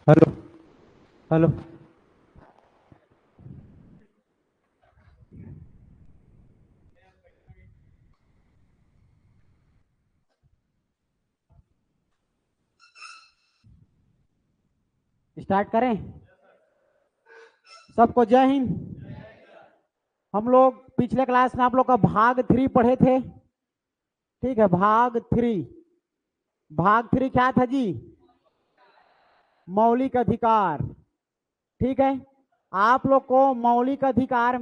Hello. Hello. Start करें। सबको जय हिंद। हम लोग पिछले क्लास में आप लोग का भाग 3 पढ़े थे। ठीक है, भाग 3। भाग 3 क्या था जी? मौलिक अधिकार। ठीक है, आप लोग को मौलिक अधिकार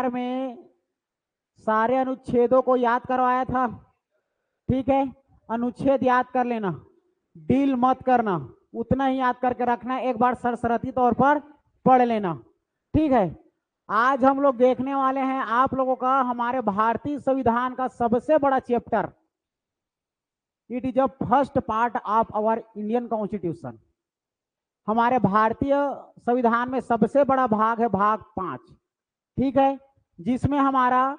में सारे अनुच्छेदों को याद करवाया था। ठीक है, अनुच्छेद याद कर लेना, डील मत करना, उतना ही याद करके रखना, एक बार सरसरती तौर पर पढ़ लेना। ठीक है, आज हम लोग देखने वाले हैं आप लोगों का हमारे भारतीय संविधान का सबसे बड़ा chapter. It is a first part of our Indian constitution. हमारे भारतीय संविधान में सबसे बड़ा भाग है भाग 5। ठीक है, जिसमें हमारा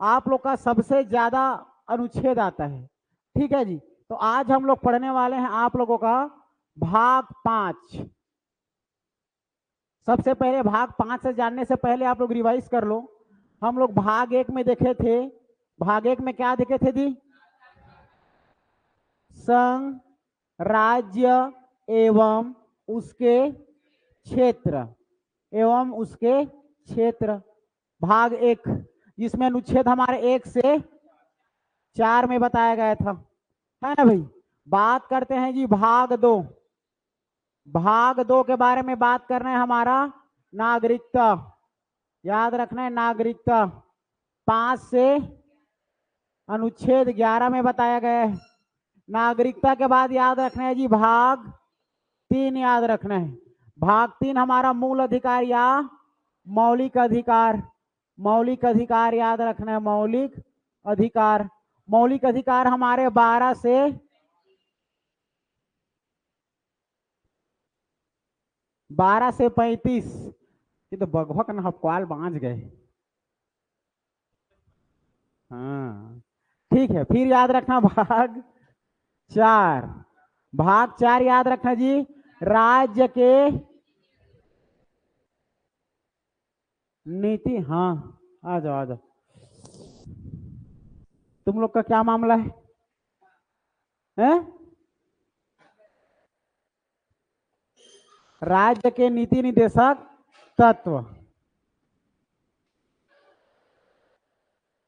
आप लोग का सबसे ज्यादा अनुच्छेद आता है। ठीक है जी, तो आज हम लोग पढ़ने वाले हैं आप लोगों का भाग 5। सबसे पहले भाग 5 से जानने से पहले आप लोग रिवाइज कर लो। हम लोग भाग 1 में देखे थे। भाग 1 में क्या देखे थे जी? संघ, राज्य एवं उसके क्षेत्र, भाग 1, जिसमें अनुच्छेद हमारे 1 से 4 में बताया गया था, है ना भाई। बात करते हैं जी भाग 2। भाग 2 के बारे में बात करना है हमारा नागरिकता। याद रखना है नागरिकता। 5 से अनुच्छेद 11 में बताया गया है। नागरिकता के बाद याद रखना है जी भाग 3 याद रखना है। भाग 3 हमारा मूल अधिकार या मौलिक अधिकार। मौलिक अधिकार याद रखना है, मौलिक अधिकार। मौलिक अधिकार हमारे 12 से 35। ये तो बगभग न हपकवाल बांझ गए। हाँ, ठीक है, फिर याद रखना भाग 4। भाग 4 याद रखना जी राज्य के नीति। हाँ, आ जाओ आ जाओ। तुम लोग का क्या मामला है, हैं? राज्य के नीति निदेशक तत्व।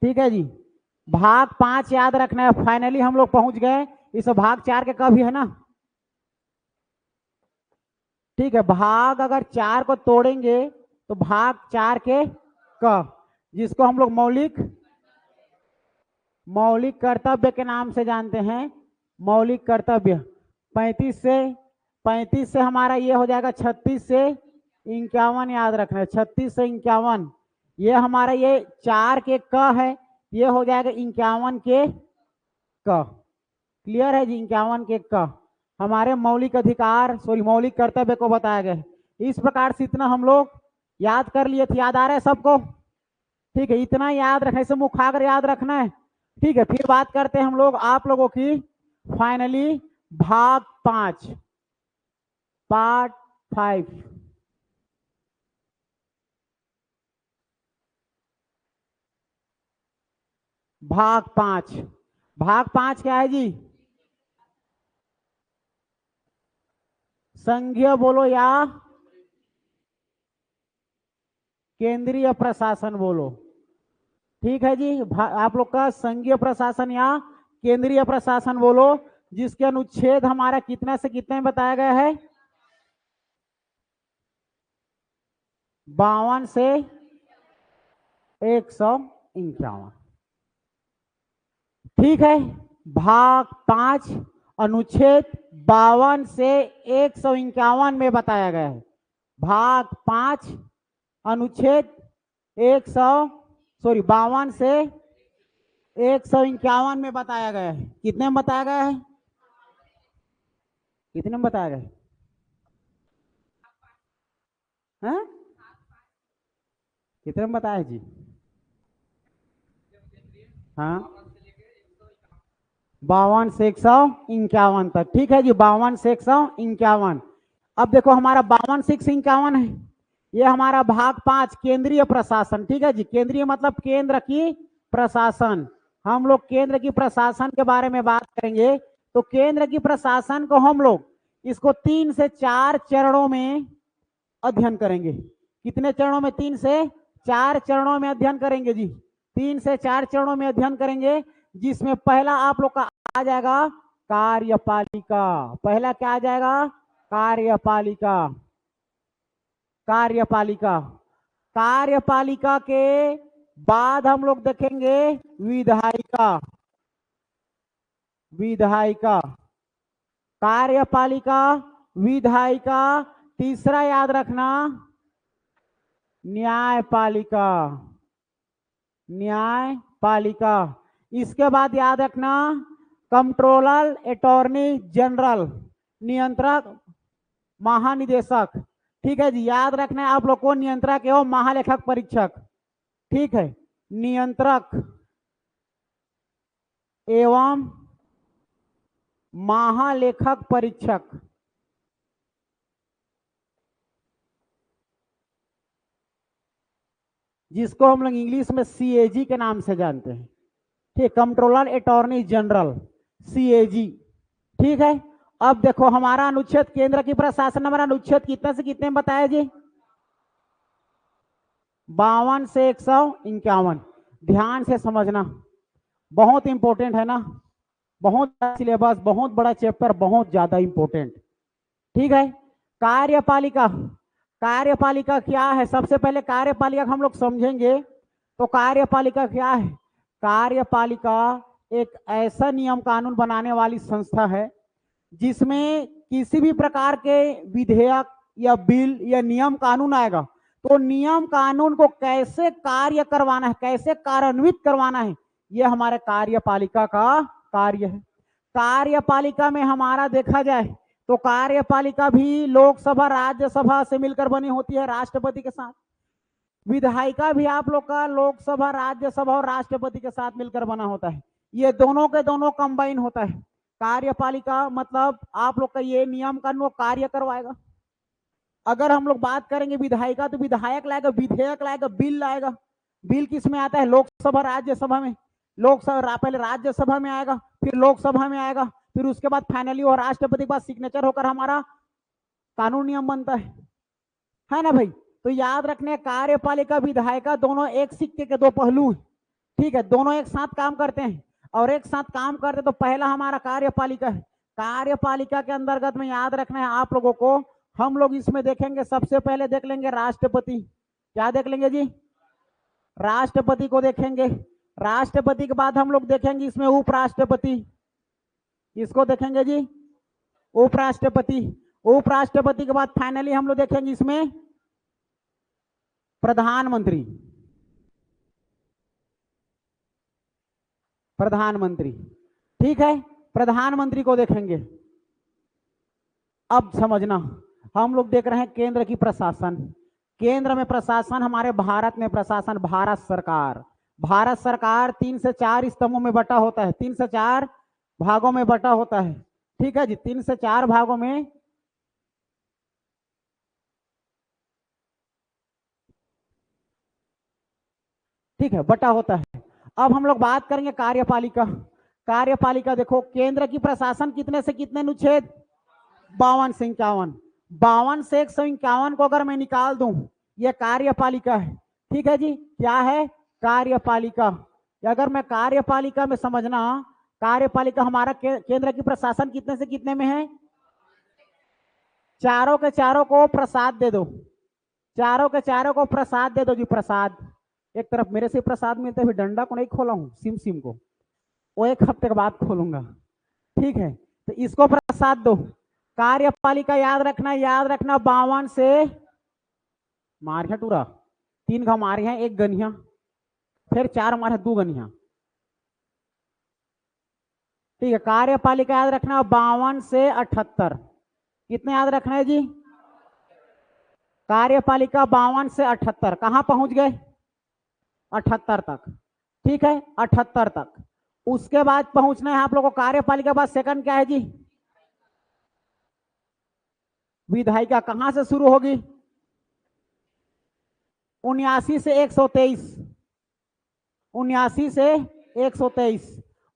ठीक है जी, भाग 5 याद रखना है। फाइनली हम लोग पहुंच गए इस भाग 4 के कभी, है ना। ठीक है, भाग अगर 4 को तोड़ेंगे तो भाग 4 के क, जिसको हम लोग मौलिक मौलिक कर्तव्य के नाम से जानते हैं। मौलिक कर्तव्य 35 से हमारा ये हो जाएगा 36 से 51 याद रखना है। 36 से 51 ये हमारा ये 4 के क है, ये हो जाएगा 51 के क। क्लियर है जी? 51 के क हमारे मौलिक अधिकार मौलिक कर्तव्य को बताया गया है। इस प्रकार से इतना हम लोग याद कर लिए थे। याद आ रहा है सबको? ठीक है, इतना याद रखने से मुखाग्र याद रखना है। ठीक है, फिर बात करते हैं हम लोग आप लोगों की फाइनली भाग 5 पार्ट 5। भाग 5 क्या है जी? संघीय बोलो या केंद्रीय प्रशासन बोलो। ठीक है जी, आप लोग का संघीय प्रशासन या केंद्रीय प्रशासन बोलो, जिसके अनुच्छेद हमारा कितना से कितने में बताया गया है? 52 से 151। ठीक है, भाग 5 अनुच्छेद 52 से 151 में बताया गया है। भाग 5 अनुच्छेद 52 से 151 में बताया गया है। कितने में बताया गया है? कितने में बताया गया है? कितने में बताया है जी? हाँ, 52 से 151 तक। ठीक है जी, 52 से 151। अब देखो हमारा 52 से 151 है, ये हमारा भाग 5 केंद्रीय प्रशासन। ठीक है जी, केंद्रीय मतलब केंद्र की प्रशासन। हम लोग केंद्र की प्रशासन के बारे में बात करेंगे। तो केंद्र की प्रशासन को हम लोग इसको 3 से 4 चरणों में अध्ययन करेंगे। कितने चरणों में? 3 से 4 चरणों में अध्ययन करेंगे जी। 3 से 4 चरणों में अध्ययन करेंगे, जिसमें पहला आप लोग का आ जाएगा कार्यपालिका। पहला क्या आ जाएगा? कार्यपालिका। कार्यपालिका। कार्यपालिका के बाद हम लोग देखेंगे विधायिका। विधायिका, कार्यपालिका, विधायिका। तीसरा याद रखना न्यायपालिका। न्यायपालिका। इसके बाद याद रखना कंट्रोलर, अटॉर्नी जनरल, नियंत्रक, महानिदेशक। ठीक है जी, याद रखना है आप लोग को नियंत्रक एवं महालेखक परीक्षक। ठीक है, नियंत्रक एवं महालेखक परीक्षक। जिसको हम लोग इंग्लिश में सीएजी के नाम से जानते हैं। ठीक, कंट्रोलर अटॉर्नी जनरल, सीएजी। ठीक है, अब देखो हमारा अनुच्छेद केंद्र की प्रशासन, हमारा अनुच्छेद कितने से कितने में बताया जी? 52 से 151। ध्यान से समझना, बहुत इंपॉर्टेंट है ना, बहुत सिलेबस, बहुत बड़ा चैप्टर, बहुत ज्यादा इंपॉर्टेंट। ठीक है, कार्यपालिका। कार्यपालिका क्या है? सबसे पहले कार्यपालिका हम लोग समझेंगे। तो कार्यपालिका क्या है? कार्यपालिका एक ऐसा नियम कानून बनाने वाली संस्था है जिसमें किसी भी प्रकार के विधेयक या बिल या नियम कानून आएगा, तो नियम कानून को कैसे कार्य करवाना है, कैसे कार्यान्वित करवाना है, यह हमारे कार्यपालिका का कार्य है। कार्यपालिका में हमारा देखा जाए तो कार्यपालिका भी लोकसभा राज्यसभा से मिलकर बनी होती है राष्ट्रपति के साथ। विधायिका भी आप लोग का लोकसभा, राज्यसभा और राष्ट्रपति के साथ मिलकर बना होता है। ये दोनों के दोनों कंबाइन होता है। कार्यपालिका मतलब आप लोग का ये नियम कानून कार्य करवाएगा। अगर हम लोग बात करेंगे विधायिका, तो विधायक लाएगा, विधेयक लाएगा, बिल लाएगा। बिल किस में आता है? लोकसभा राज्यसभा में। लोकसभा पहले राज्यसभा में आएगा, फिर लोकसभा में आएगा, फिर उसके बाद फाइनली और राष्ट्रपति के पास सिग्नेचर होकर हमारा कानून नियम बनता है ना भाई? तो याद रखने, कार्यपालिका विधायिका दोनों एक सिक्के के दो पहलू हैं। ठीक है, दोनों एक साथ काम करते हैं, और एक साथ काम करते तो पहला हमारा कार्यपालिका है। कार्यपालिका के अंतर्गत में याद रखना है आप लोगों को, हम लोग इसमें देखेंगे, सबसे पहले देख लेंगे राष्ट्रपति। क्या देख लेंगे जी? राष्ट्रपति को देखेंगे। राष्ट्रपति के बाद हम लोग देखेंगे इसमें उपराष्ट्रपति। इसको देखेंगे जी उपराष्ट्रपति। उपराष्ट्रपति के बाद फाइनली हम लोग देखेंगे इसमें प्रधानमंत्री। प्रधानमंत्री। ठीक है, प्रधानमंत्री को देखेंगे। अब समझना, हम लोग देख रहे हैं केंद्र की प्रशासन। केंद्र में प्रशासन, हमारे भारत में प्रशासन, भारत सरकार। भारत सरकार 3 से 4 स्तंभों में बटा होता है, 3 से 4 भागों में बटा होता है। ठीक है जी, 3 से 4 भागों में ठीक है बटा होता है। अब हम लोग बात करेंगे कार्यपालिका। कार्यपालिका देखो, केंद्र की प्रशासन कितने से कितने अनुच्छेद? 52 से 51। 52 से 151 को अगर मैं निकाल दूं, यह कार्यपालिका है। ठीक है जी, क्या है? कार्यपालिका। अगर मैं कार्यपालिका में समझना, कार्यपालिका हमारा केंद्र की प्रशासन कितने से कितने में है? चारों के चारों को प्रसाद दे दो। चारों के चारों को प्रसाद दे दो जी, प्रसाद। एक तरफ मेरे से प्रसाद मिलता है, डंडा को नहीं खोला हूं, सिम सिम को, वो 1 हफ्ते के बाद खोलूंगा। ठीक है, तो इसको प्रसाद दो। कार्यपालिका याद रखना, याद रखना 52 से मारिया टूरा 3 घा मारे हैं, 1 गनिया, फिर 4 मारे 2 गनिया। ठीक है, कार्यपालिका याद रखना 52 से 78। कितने याद रखना है जी? कार्यपालिका 52 से 78 कहां पहुंच गए? 78 तक। ठीक है, 78 तक। उसके बाद पहुंचना है आप लोगों को कार्यपालिका के बाद सेकंड क्या है जी? विधायिका। कहां से शुरू होगी? 79 से 123, 79 से 123,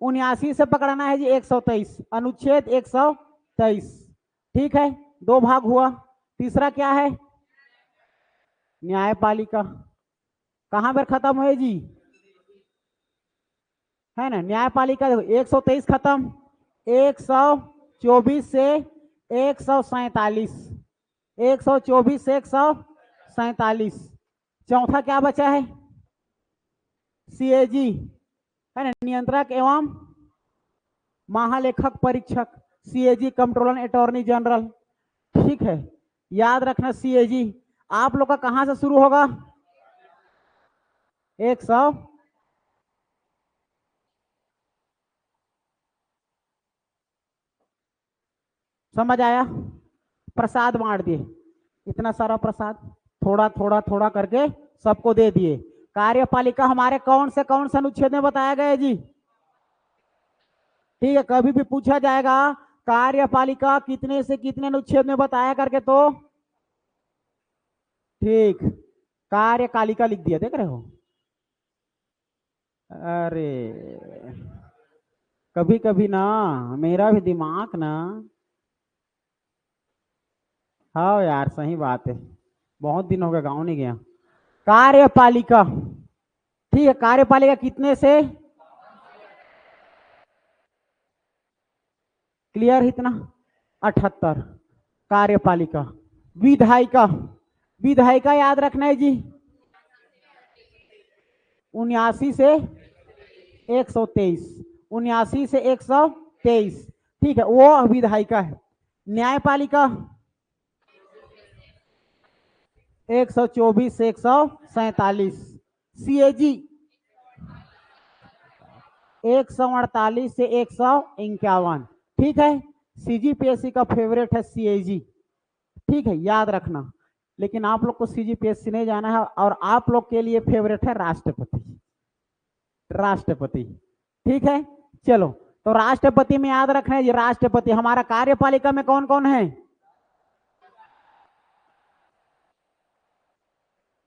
79 से पकड़ना है जी 123, अनुच्छेद 123। ठीक है, दो भाग हुआ। तीसरा क्या है? न्यायपालिका। कहां पर खत्म हुए जी? है ना, न्यायपालिका। देखो 123 खत्म, 124 से 147, 124 से 147। चौथा क्या बचा है? सीएजी, है ना, नियंत्रक एवं महालेखक परीक्षक, सीएजी कंट्रोलर अटॉर्नी जनरल। ठीक है, याद रखना सीएजी आप लोग का कहां से शुरू होगा? 100। समझ आया? प्रसाद बांट दिए, इतना सारा प्रसाद थोड़ा थोड़ा थोड़ा करके सबको दे दिए। कार्यपालिका हमारे कौन से अनुच्छेद में बताया गया है जी? ठीक है, कभी भी पूछा जाएगा कार्यपालिका कितने से कितने अनुच्छेद में बताया करके, तो ठीक कार्यकालिका लिख दिया, देख रहे हो? अरे कभी कभी ना मेरा भी दिमाग ना, हाँ यार सही बात है, बहुत दिन हो गए गांव नहीं गया। कार्यपालिका, ठीक है, कार्यपालिका कितने से? क्लियर इतना? 78। कार्यपालिका। विधायिका, विधायिका याद रखना है जी 79 से 123, 79 से 123। ठीक है, वो विधायिका है। न्यायपालिका 124 से 147। सीएजी 148 से 151। ठीक है, सीजीपीएससी का फेवरेट है सीएजी। ठीक है, याद रखना। लेकिन आप लोग को सीजीपीएससी नहीं जाना है, और आप लोग के लिए फेवरेट है राष्ट्रपति, राष्ट्रपति। ठीक है, चलो तो राष्ट्रपति में याद रखना है जी, राष्ट्रपति। हमारा कार्यपालिका में कौन कौन है?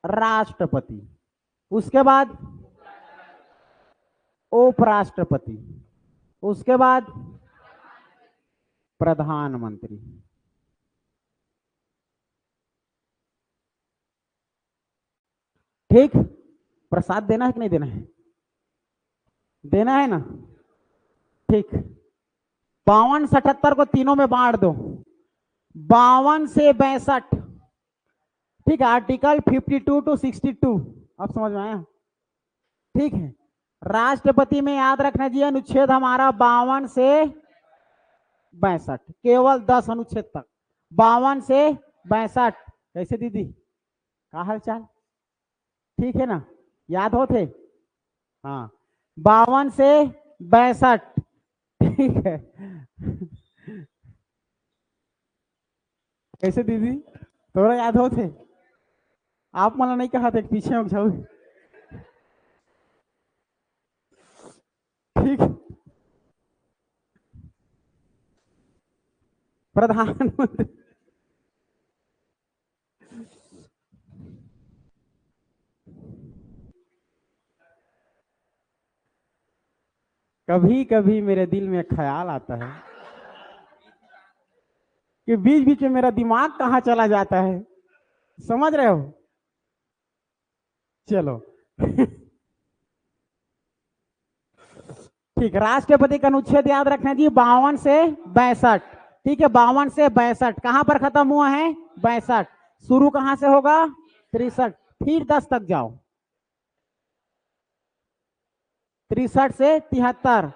राष्ट्रपति, उसके बाद उपराष्ट्रपति, उसके बाद प्रधानमंत्री। ठीक, प्रसाद देना है कि नहीं देना है? देना है ना? ठीक, 52 77 को तीनों में बांट दो, 52 से 62। ठीक है, आर्टिकल 52 टू 62, अब समझ में आया? ठीक है, राष्ट्रपति में याद रखना जी अनुच्छेद हमारा 52 से 62, केवल 10 अनुच्छेद तक, 52 से 62। कैसे दीदी, क्या हाल चाल? ठीक है ना, याद होते? हाँ, 52 से 62। ठीक है कैसे दीदी, थोड़ा याद होते? आप मला नहीं कहा था पीछे हो जाओ। ठीक, प्रधानमंत्री। कभी कभी मेरे दिल में ख्याल आता है कि बीच बीच में मेरा दिमाग कहाँ चला जाता है, समझ रहे हो? चलो ठीक, राष्ट्रपति का अनुच्छेद याद रखना जी 52 से 62। ठीक है, 52 से 62 कहां पर खत्म हुआ है? 62। शुरू कहां से होगा? 63, फिर 10 तक जाओ, 63 से 73।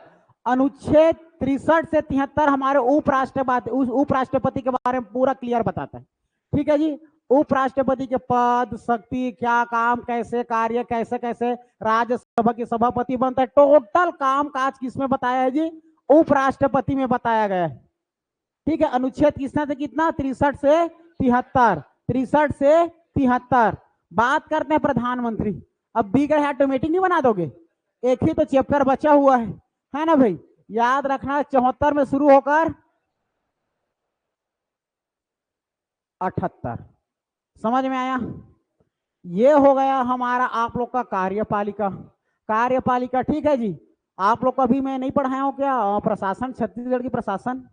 अनुच्छेद 63 से 73 हमारे उपराष्ट्रपति के बारे में पूरा क्लियर बताता है। ठीक है जी, उपराष्ट्रपति के पद, शक्ति, क्या काम, कैसे कार्य, कैसे कैसे राज्यसभा के सभापति बनता है, टोटल काम काज किसमें बताया है जी? उपराष्ट्रपति में बताया गया है। ठीक है, अनुच्छेद कितना से कितना? 63 से 73, 63 से 73। बात करते हैं प्रधानमंत्री। अब दी गए ऑटोमेटिक नहीं बना दोगे, एक ही तो चैप्टर बचा हुआ है ना भाई। याद रखना 74 में शुरू होकर 78। समझ में आया। ये हो गया हमारा आप लोग का कार्यपालिका। कार्यपालिका ठीक है जी। आप लोग को अभी मैं नहीं पढ़ाया हूं क्या प्रशासन, छत्तीसगढ़ की प्रशासन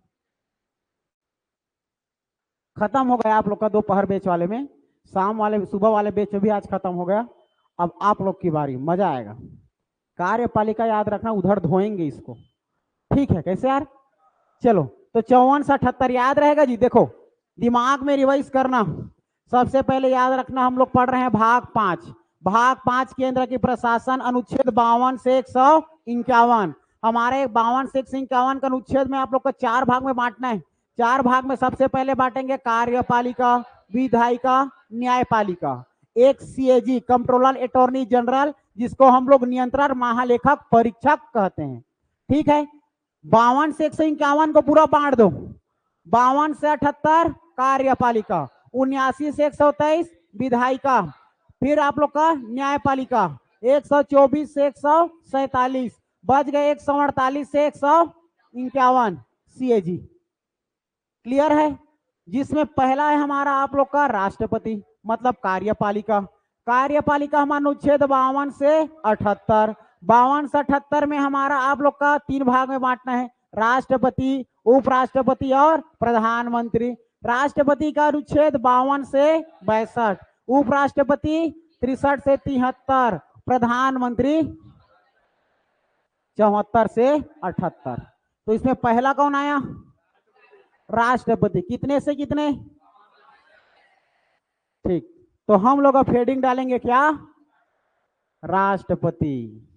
खत्म हो गया आप लोग का दोपहर बैच वाले में, शाम वाले सुबह वाले बैच भी आज खत्म हो गया। अब आप लोग की बारी, मजा आएगा। कार्यपालिका याद रखना, उधर धोएंगे इसको, ठीक है कैसे यार। चलो तो 54 से 78 याद रहेगा जी। देखो दिमाग में रिवाइज करना। सबसे पहले याद रखना हम लोग पढ़ रहे हैं भाग 5। भाग 5 केंद्र की प्रशासन अनुच्छेद 52 से 151। हमारे 52 से 151 का अनुच्छेद में आप लोग को 4 भाग में बांटना है। 4 भाग में सबसे पहले बांटेंगे कार्यपालिका, विधायिका, न्यायपालिका। एक सीएजी कंट्रोलर अटॉर्नी जनरल, जिसको हम लोग नियंत्रण महालेखक परीक्षक कहते हैं, ठीक है। 52 से 151 को पूरा बांट दो। 52 से 78 कार्यपालिका, 79 से 123 विधायिका, फिर आप लोग का न्यायपालिका 124 से 147, बच गए 148 से 151 सीएजी। क्लियर है। जिसमें पहला है हमारा आप लोग का राष्ट्रपति, मतलब कार्यपालिका। कार्यपालिका हमारा अनुच्छेद 52 से 78। 52 से 78 में हमारा आप लोग का 3 भाग में बांटना है, राष्ट्रपति, उपराष्ट्रपति और प्रधानमंत्री। राष्ट्रपति का अनुच्छेद 52 से 62, उपराष्ट्रपति 63 से 73, प्रधानमंत्री 74 से 78। तो इसमें पहला कौन आया, राष्ट्रपति। कितने से कितने, ठीक। तो हम लोग अब हेडिंग डालेंगे क्या, राष्ट्रपति।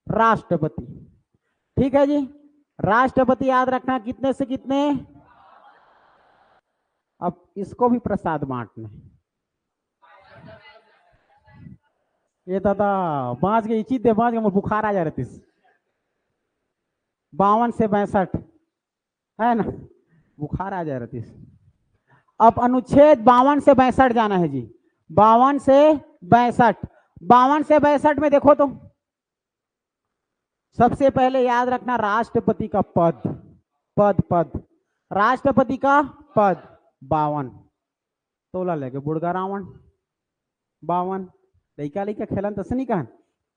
राष्ट्रपति ठीक है जी। राष्ट्रपति याद रखना कितने से कितने। अब इसको भी प्रसाद बांटना है। ये दादा बाँच गई चीज दे, बाँच गए बुखार आ जा रहे थे। 52 से 62 है ना, बुखार आ जा रहा थी। अब अनुच्छेद 52 से 62 जाना है जी। 52 से 62, 52 से 62 में देखो तो सबसे पहले याद रखना राष्ट्रपति का पद, पद राष्ट्रपति का पद 52। तोला लेके बुढ़गा रावण 52। लैका लैका खेलन तो नहीं कहा।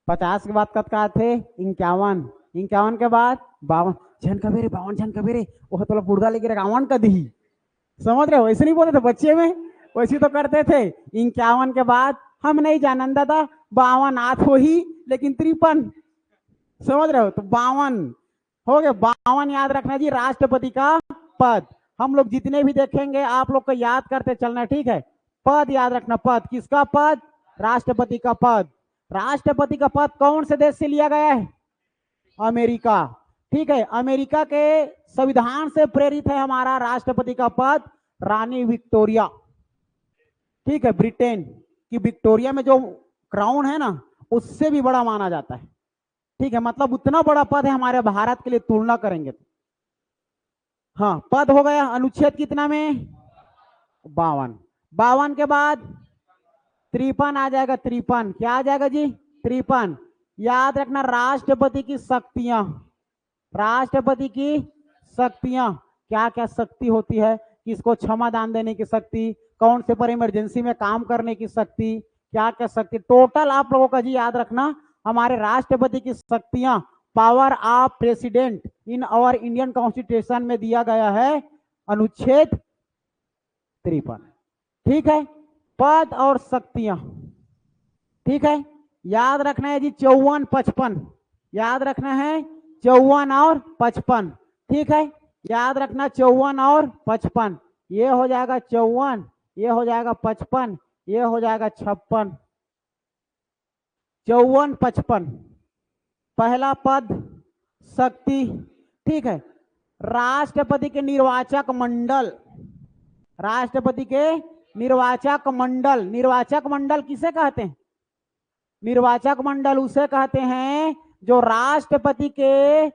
50 के बाद कत का थे 51, 51 के बाद 52। झन कबेरे 52 झन कबेरे वो तो बुढ़गा लेके रावण का दी। समझ रहे हो, ऐसे नहीं बोलते थे बच्चे में, वैसे तो करते थे। 51 के बाद हम नहीं जानन दादा 52 आठ हो ही, लेकिन 53। समझ रहे हो, तो 52 हो गए। 52 याद रखना जी राष्ट्रपति का पद। हम लोग जितने भी देखेंगे आप लोग को याद करते चलना, ठीक है। पद याद रखना, पद किसका पद, राष्ट्रपति का पद। राष्ट्रपति का पद कौन से देश से लिया गया है, अमेरिका, ठीक है। अमेरिका के संविधान से प्रेरित है हमारा राष्ट्रपति का पद। रानी विक्टोरिया, ठीक है, ब्रिटेन की विक्टोरिया में जो क्राउन है ना, उससे भी बड़ा माना जाता है, ठीक है। मतलब उतना बड़ा पद है हमारे भारत के लिए, तुलना करेंगे तो। हाँ पद हो गया। अनुच्छेद कितना में, 52। 52 के बाद 53 आ जाएगा। 53 क्या आ जाएगा जी, 53। याद रखना राष्ट्रपति की शक्तियां, राष्ट्रपति की शक्तियां क्या क्या शक्ति होती है, किसको क्षमा दान देने की शक्ति, कौन से पर इमरजेंसी में काम करने की शक्ति, क्या क्या शक्ति टोटल आप लोगों का जी याद रखना। हमारे राष्ट्रपति की शक्तियां, power of president in our Indian constitution में दिया गया है अनुच्छेद 53, ठीक है। पद और शक्तियां, ठीक है। याद रखना है जी 54 55, याद रखना है 54 और 55, ठीक है। याद रखना 54 और 55, ये हो जाएगा 54, ये हो जाएगा 55, ये हो जाएगा 56। 54 55 पहला पद शक्ति, ठीक है। राष्ट्रपति के निर्वाचक मंडल, राष्ट्रपति के निर्वाचक मंडल, निर्वाचक मंडल किसे कहते हैं, निर्वाचक मंडल उसे कहते हैं जो राष्ट्रपति के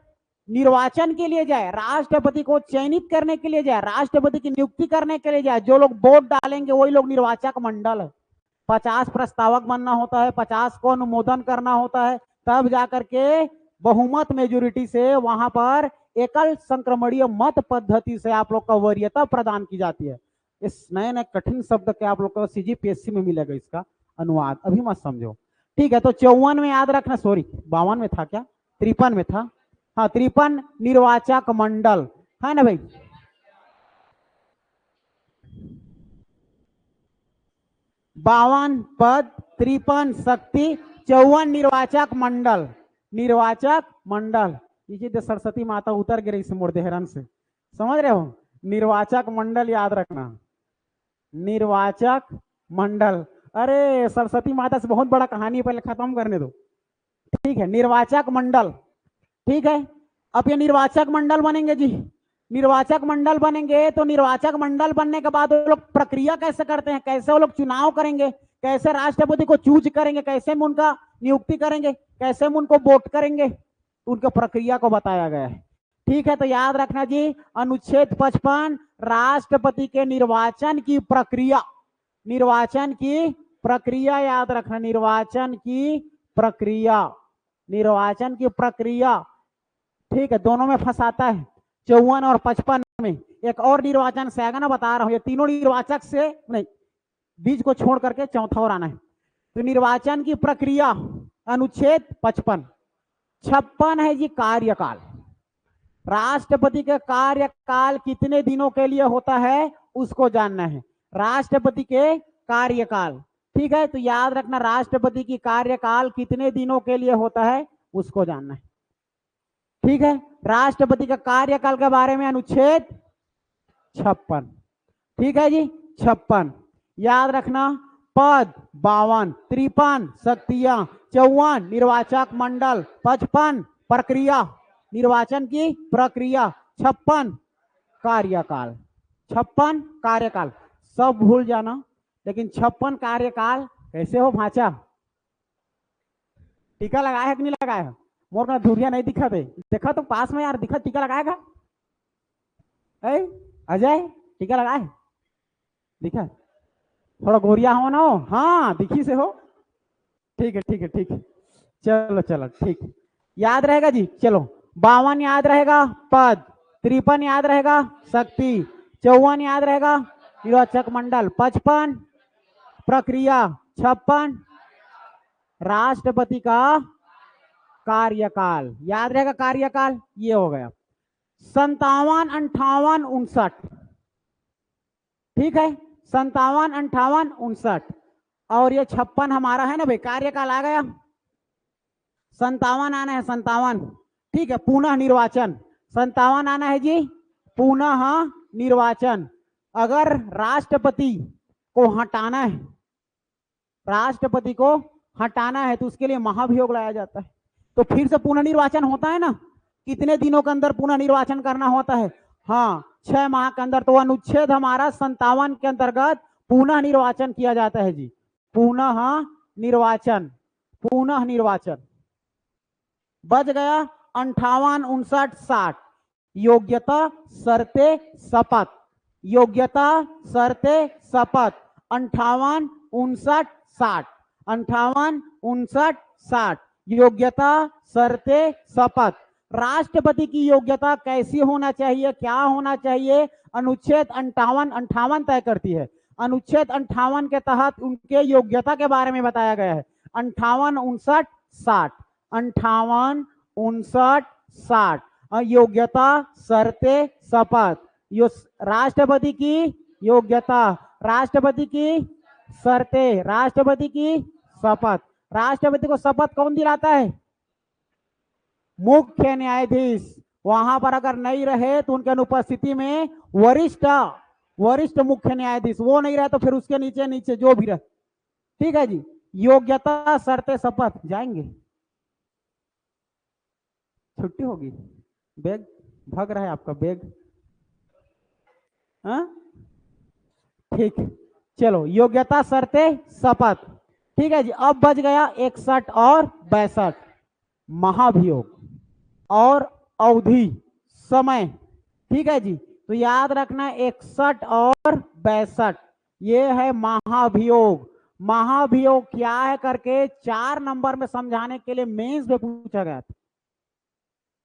निर्वाचन के लिए जाए, राष्ट्रपति को चयनित करने के लिए जाए, राष्ट्रपति की नियुक्ति करने के लिए जाए। जो लोग वोट डालेंगे वही लोग निर्वाचक मंडल है। 50 प्रस्तावक बनना होता है, 50 को अनुमोदन करना होता है, तब जाकर के बहुमत मेजोरिटी से वहां पर एकल संक्रमणीय मत पद्धति से आप लोग का वरीयता प्रदान की जाती है। इस नए नए कठिन शब्द के आप लोग को CGPSC में मिलेगा इसका अनुवाद, अभी मत समझो। ठीक है, तो 54 में याद रखना, सॉरी 52 में था क्या, 53 में था, हाँ 53 निर्वाचक मंडल है ना भाई। 52 पद, 53 शक्ति, 54 निर्वाचक मंडल। निर्वाचक मंडल, ये सरस्वती माता उतर गिरी इस मोरदेहरन से, समझ रहे हो। निर्वाचक मंडल याद रखना, निर्वाचक मंडल। अरे सरस्वती माता से बहुत बड़ा कहानी, पहले खत्म करने दो। ठीक है, निर्वाचक मंडल, ठीक है। अब ये निर्वाचक मंडल बनेंगे जी, निर्वाचक मंडल बनेंगे तो निर्वाचक मंडल बनने के बाद वो लोग प्रक्रिया कैसे करते हैं, कैसे वो लोग चुनाव करेंगे, कैसे राष्ट्रपति को चूज करेंगे, कैसे में उनका नियुक्ति करेंगे, कैसे में उनको वोट करेंगे, उनके प्रक्रिया को बताया गया है। ठीक है, तो याद रखना जी, अनुच्छेद 55 राष्ट्रपति के निर्वाचन की प्रक्रिया, निर्वाचन की प्रक्रिया याद रखना, निर्वाचन की प्रक्रिया, निर्वाचन की प्रक्रिया। ठीक है, दोनों में फंसाता है 54 और 55 में। एक और निर्वाचन से आएगा ना, बता रहा हूं, ये तीनों निर्वाचक से नहीं, बीच को छोड़ करके चौथा और आना है। तो निर्वाचन की प्रक्रिया अनुच्छेद 55। 56 है जी कार्यकाल, राष्ट्रपति का कार्यकाल कितने दिनों के लिए होता है उसको जानना है, राष्ट्रपति के कार्यकाल। ठीक है, तो याद रखना राष्ट्रपति की कार्यकाल कितने दिनों के लिए होता है उसको जानना है। ठीक है, राष्ट्रपति का कार्यकाल के बारे में अनुच्छेद 56। ठीक है जी, 56 याद रखना। पद 52, 53 शक्तियां, 54 निर्वाचक मंडल, 55 प्रक्रिया, निर्वाचन की प्रक्रिया, 56 कार्यकाल, 56 कार्यकाल। सब भूल जाना, लेकिन 56 कार्यकाल कैसे हो भाचा, टीका लगाया है कि नहीं लगाया है, मोर का धुरिया नहीं दिखा दे, देखा तो पास में यार, दिखा टीका लगाएगा अजय, टीका लगाए, दिखा थोड़ा गोरिया हो ना हो, हाँ दिखी से हो। ठीक है ठीक है ठीक है, चलो चलो ठीक, याद रहेगा जी। चलो 52 याद रहेगा पद, 53 याद रहेगा शक्ति, 54 याद रहेगा निर्वाचक मंडल, 55 प्रक्रिया, 56 राष्ट्रपति का कार्यकाल, याद रहेगा कार्यकाल, ये हो गया। 57, 58, 59, ठीक है, 57, 58, 59 और ये 56 हमारा है ना भाई, कार्यकाल आ गया। 57 आना है, 57, ठीक है, पुनः निर्वाचन, 57 आना है जी, पुनः निर्वाचन। अगर राष्ट्रपति को हटाना है, राष्ट्रपति को हटाना है तो उसके लिए महाभियोग लाया जाता है, तो फिर से पुनः निर्वाचन होता है ना, कितने दिनों के अंदर पुनः निर्वाचन करना होता है, हाँ 6 माह के अंदर। तो अनुच्छेद हमारा 57 के अंतर्गत पुनः निर्वाचन किया जाता है जी, पुनः निर्वाचन, पुनः निर्वाचन। बच गया 58, 59, 60 योग्यता शर्ते शपथ, योग्यता शर्ते शपथ 58, 59, 60, 58, 59, 60 योग्यता शर्ते शपथ। राष्ट्रपति की योग्यता कैसी होना चाहिए, क्या होना चाहिए, अनुच्छेद 58 तय करती है। अनुच्छेद 58 के तहत उनके योग्यता के बारे में बताया गया है। 58, 59, 60, 58, 59, 60 योग्यता शर्ते शपथ। यो राष्ट्रपति की योग्यता, राष्ट्रपति की शर्तें, राष्ट्रपति की शपथ। राष्ट्रपति को शपथ कौन दिलाता है, मुख्य न्यायाधीश। वहां पर अगर नहीं रहे तो उनके अनुपस्थिति में वरिष्ठ मुख्य न्यायाधीश, वो नहीं रहे तो फिर उसके नीचे नीचे जो भी रहे। ठीक है जी, योग्यता शर्तें शपथ। जाएंगे, छुट्टी होगी, बैग भाग रहा है आपका बैग, हाँ ठीक, चलो योग्यता शर्तें शपथ। ठीक है जी, अब बच गया 61 और 62 महाभियोग और अवधि समय। ठीक है जी, तो याद रखना 61 और 62 ये है महाभियोग। महाभियोग क्या है करके 4 नंबर में समझाने के लिए मेंस में पूछा गया था।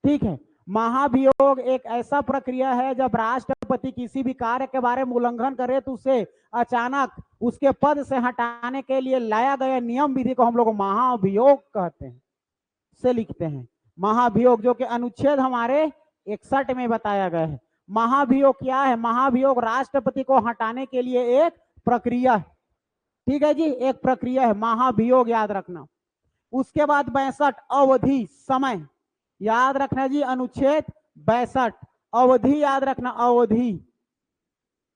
ठीक है, महाभियोग एक ऐसा प्रक्रिया है जब राष्ट्रपति किसी भी कार्य के बारे में उल्लंघन करे तो उसे अचानक उसके पद से हटाने के लिए लाया गया नियम विधि को हम लोग महाभियोग कहते हैं, से लिखते हैं महाभियोग, जो कि अनुच्छेद हमारे 61 में बताया गया है। महाभियोग क्या है? महाभियोग राष्ट्रपति को हटाने के लिए एक प्रक्रिया है। ठीक है जी, एक प्रक्रिया है महाभियोग, याद रखना। उसके बाद 62 अवधि, समय याद रखना जी, अनुच्छेद 62 अवधि याद रखना, अवधि।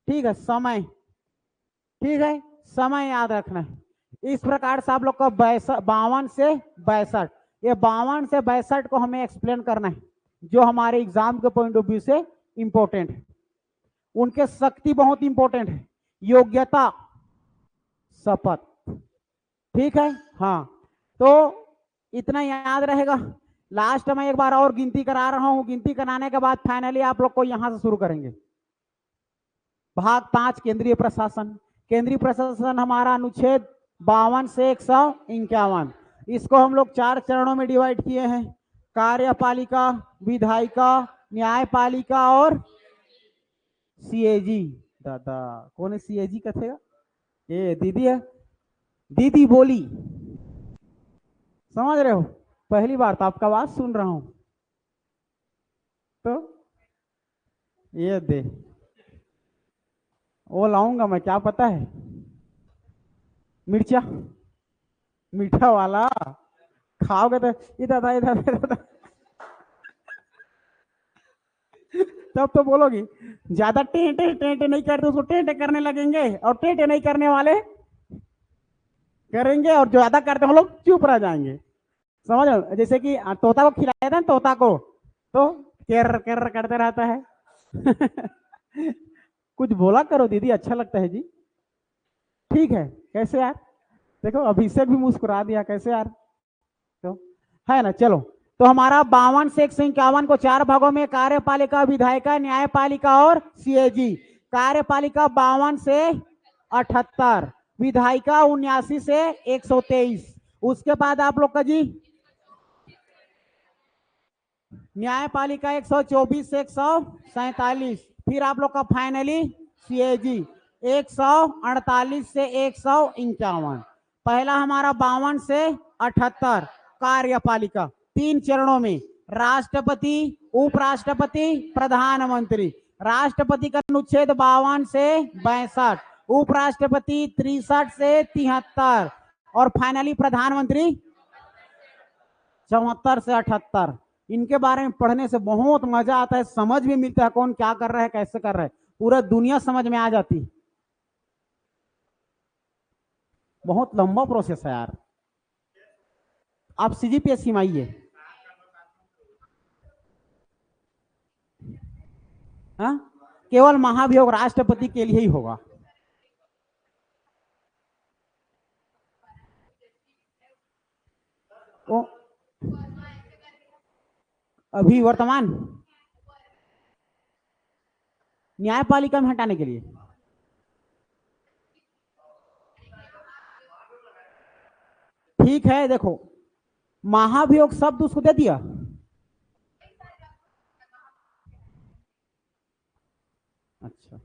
ठीक है, समय, ठीक है, समय याद रखना है। इस प्रकार से आप लोग का 52 से 62, ये 52 से 62 को हमें एक्सप्लेन करना है, जो हमारे एग्जाम के पॉइंट ऑफ व्यू से इंपॉर्टेंट है। उनके शक्ति बहुत इंपॉर्टेंट है, योग्यता, शपथ। ठीक है, हाँ, तो इतना याद रहेगा। लास्ट में एक बार और गिनती करा रहा हूं, गिनती कराने के बाद फाइनली आप लोग को यहां से शुरू करेंगे। भाग 5 केंद्रीय प्रशासन। केंद्रीय प्रशासन हमारा अनुच्छेद 52 से 151, इसको हम लोग 4 चरणों में डिवाइड किए हैं, कार्यपालिका, विधायिका, न्यायपालिका और सीएजी। दादा कौन है सीएजी कथेगा? ये दीदी है, दीदी बोली, समझ रहे हो? पहली बार तो आपका आवाज सुन रहा हूं। तो ये दे, वो लाऊंगा मैं, क्या पता है, मिर्चा, मीठा वाला खाओगे तो इधर इधर तब तो बोलोगी। ज्यादा टेंटे टेंटे नहीं करते उसको टेंटे करने लगेंगे, और टेंटे नहीं करने वाले करेंगे, और जो ज्यादा करते हैं लोग चुप रह जाएंगे। समझ लो, जैसे कि तोता को खिलाया था, तोता को तो केर केर करते रहता है कुछ बोला करो दीदी, अच्छा लगता है जी। ठीक है, कैसे यार, देखो अभिषेक भी मुस्कुरा दिया, कैसे यार, तो है ना। चलो, तो हमारा 52 से 151 को 4 भागों में, कार्यपालिका, विधायिका, न्यायपालिका और सीएजी। कार्यपालिका 52 से 78, विधायिका 79 से 123। उसके बाद आप लोग का जी न्यायपालिका 124 से 147, फिर आप लोग का फाइनली सीएजी 148 से 151। पहला हमारा 52 से 78 कार्यपालिका, 3 चरणों में, राष्ट्रपति, उपराष्ट्रपति, प्रधानमंत्री। राष्ट्रपति का अनुच्छेद 52 से 62, उपराष्ट्रपति 63 से 73, और फाइनली प्रधानमंत्री 74 से 78। इनके बारे में पढ़ने से बहुत मजा आता है, समझ भी मिलता है कौन क्या कर रहा है, कैसे कर रहा है, पूरा दुनिया समझ में आ जाती है। बहुत लंबा प्रोसेस है यार। आप सीजीपीएससी में आइए, हाँ, केवल महाभियोग राष्ट्रपति के लिए ही होगा। ओ, अभी वर्तमान न्यायपालिका में हटाने के लिए ठीक है। देखो, महाभियोग शब्द उसको दे दिया, अच्छा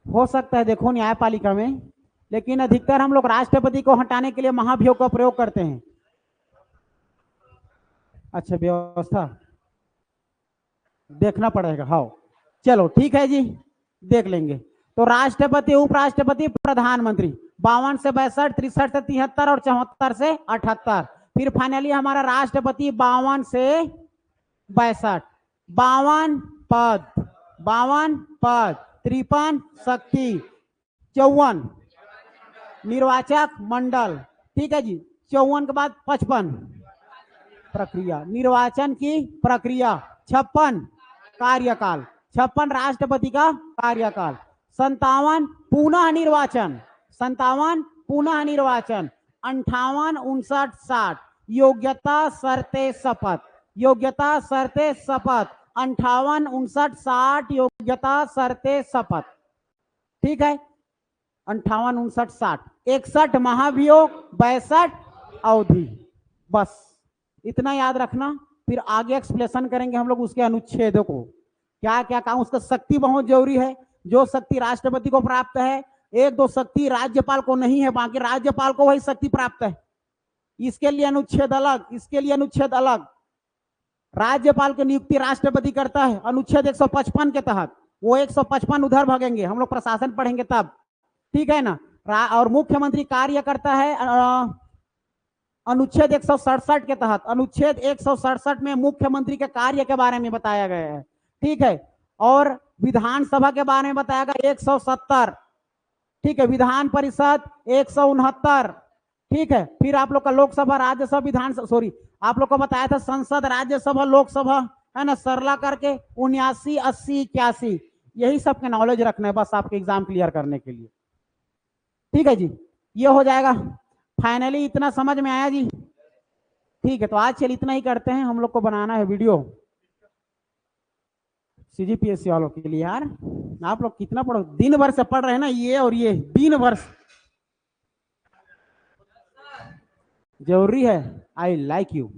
हो सकता है, देखो न्यायपालिका में, लेकिन अधिकतर हम लोग राष्ट्रपति को हटाने के लिए महाभियोग का प्रयोग करते हैं। अच्छा, व्यवस्था देखना पड़ेगा, हाँ चलो ठीक है जी, देख लेंगे। तो राष्ट्रपति, उपराष्ट्रपति, प्रधानमंत्री 52 से 62, 63 से 73 और 74 से 78। फिर फाइनली हमारा राष्ट्रपति 52 से 62, 52 पद, 52 पद, 53 शक्ति, 54 निर्वाचक मंडल। ठीक है जी, 54 के बाद 55 प्रक्रिया, निर्वाचन की प्रक्रिया, 56 कार्यकाल, 56 राष्ट्रपति का कार्यकाल, 57 पुनः निर्वाचन, 57 पुनः निर्वाचन, 58 59 60 योग्यता शर्ते शपथ, योग्यता शर्ते शपथ, 58 59 60 योग्यता शर्ते शपथ। ठीक है, 58, 59, 60, 61 महाभियोग, 62 अवधि। बस इतना याद रखना। फिर आगे एक्सप्लेनेशन करेंगे हम लोग उसके अनुच्छेदों को, क्या क्या काम। उसका शक्ति बहुत जरूरी है। जो शक्ति राष्ट्रपति को प्राप्त है, एक दो शक्ति राज्यपाल को नहीं है, बाकी राज्यपाल को वही शक्ति प्राप्त है। इसके लिए अनुच्छेद अलग, इसके लिए अनुच्छेद अलग। राज्यपाल की नियुक्ति राष्ट्रपति करता है अनुच्छेद 155 के तहत। वो 155 उधर भागेंगे, हम लोग प्रशासन पढ़ेंगे तब, ठीक है ना। और मुख्यमंत्री कार्य करता है अनुच्छेद 167 के तहत। अनुच्छेद 167 में मुख्यमंत्री के कार्य के बारे में बताया गया है, ठीक है। और विधानसभा के बारे में बताया गया 170, ठीक है। विधान परिषद 169, ठीक है। फिर आप लोग का लोकसभा, राज्यसभा, विधानसभा, सॉरी आप लोग को बताया था संसद, राज्यसभा, लोकसभा, है ना, सरला करके 79, 80, 81, यही सब के नॉलेज रखना है बस आपके एग्जाम क्लियर करने के लिए, ठीक है जी। ये हो जाएगा फाइनली। इतना समझ में आया जी? ठीक है, तो आज चल इतना ही करते हैं। हम लोग को बनाना है वीडियो सीजीपीएससी वालों के लिए। यार आप लोग कितना पढ़ो, दिन भर से पढ़ रहे हैं ना, ये और ये दिन भर जरूरी है। I like you.